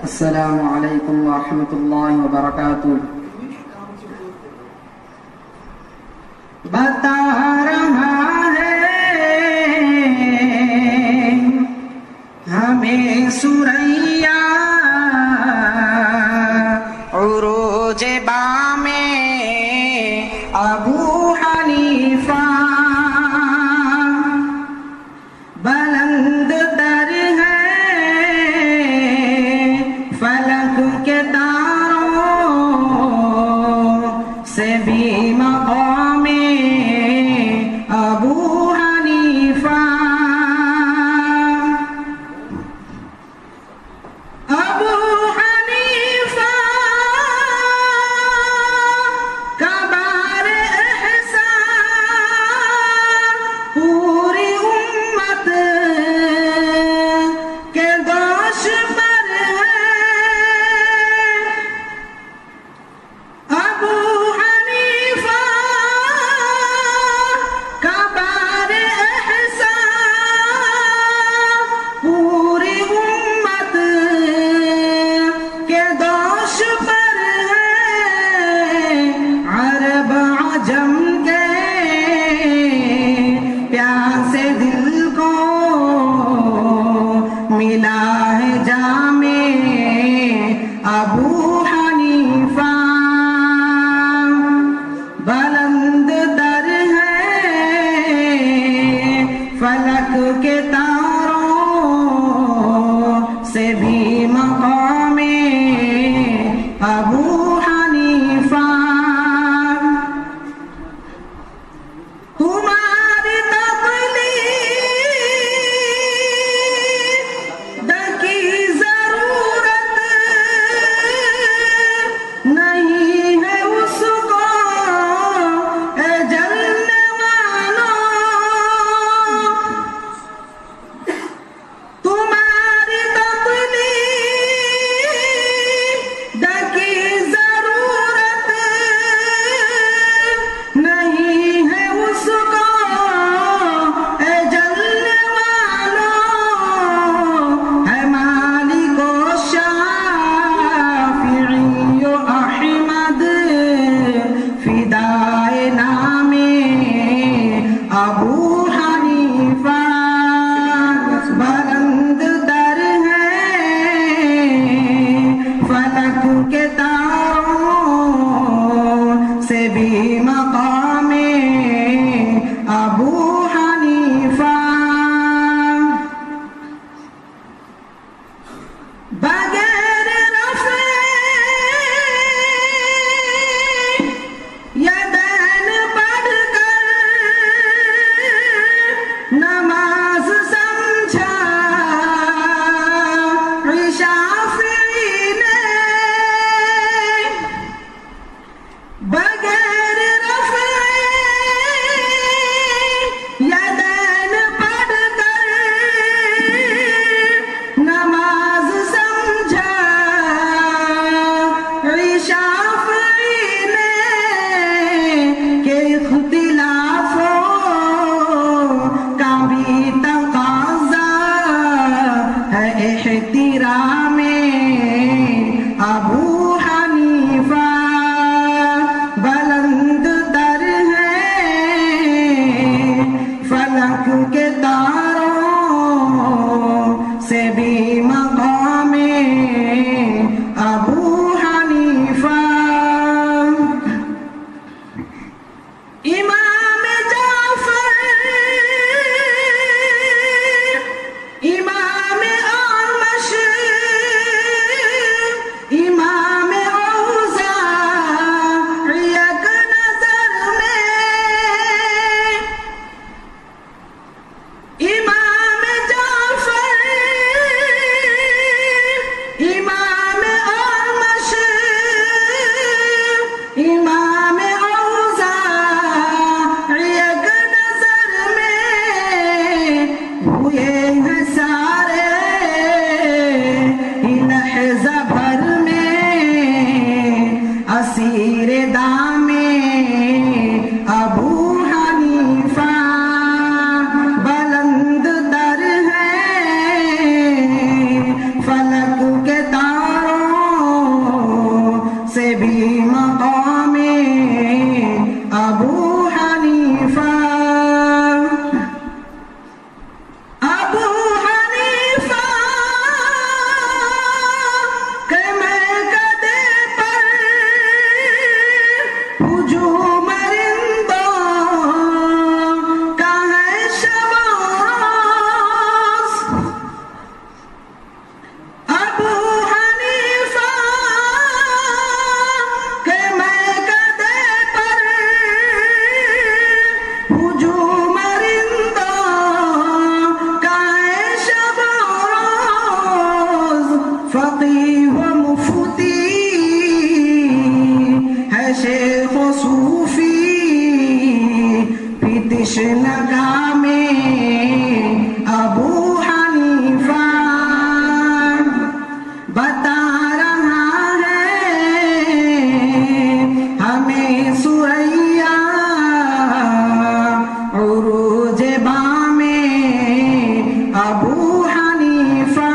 السلام علیکم ورحمۃ اللہ وبرکاتہ۔ بتا رہا ہے ہمیں سوریا عروج بام ابو حنیفہ، بلند تر ہے فلک کے تاروں سے بھی مقام ابو حنیفہ۔ ابو حنیفہ کا بار احسان پوری امت کے دوش پر ہے۔ ابو حنیفہ کا بار احسان پوری امت کے دوش پر ہے۔ عرب عجم کے پیاسے دل کو ملا ہے جام ابو حنیفہ، بلند در ہے فلک کے تاروں سے بھی مقام ابو حنیفہ۔ تمہاری تقلید کی ضرورت نہیں ہے اس کو اے جلنے والوں، تمہاری تقلید کی ضرورت نہیں ہے اس کو اے جلنے والوں۔ ہے مالک و شافعی و احمد فدائے نام ابو حنیفہ، بلند در ہے فلک کے تاروں سے بھی مقام ابو حنیفہ۔ بغیر رفع یدین پڑھ کر نماز سمجھا شافعی نے، فقیہ و مفتی ہے شیخ و صوفی پھر تشنگاہ میں ابو حنیفہ بتا رہا ہے ہمیں سوریا عروج بام ابو حنیفہ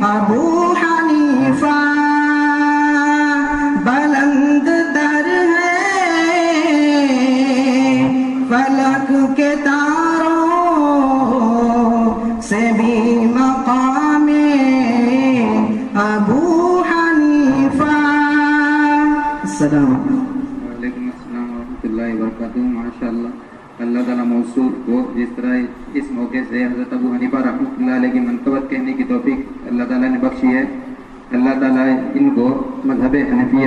ابو حنیفہ بلند در ہے فلک کے تاروں سے بھی مقام ابو حنیفہ. السلام علیکم. وعلیکم السلام ورحمۃ اللہ وبرکاتہ. ماشاء اللہ. اللہ تعالیٰ موصول کو جس طرح اس موقع سے حضرت ابو حنیفہ رحمۃ اللہ علیہ کی منقبت کہنے کی توفیق اللہ تعالیٰ نے بخشی ہے. اللہ تعالیٰ ان کو مذہب حنفیت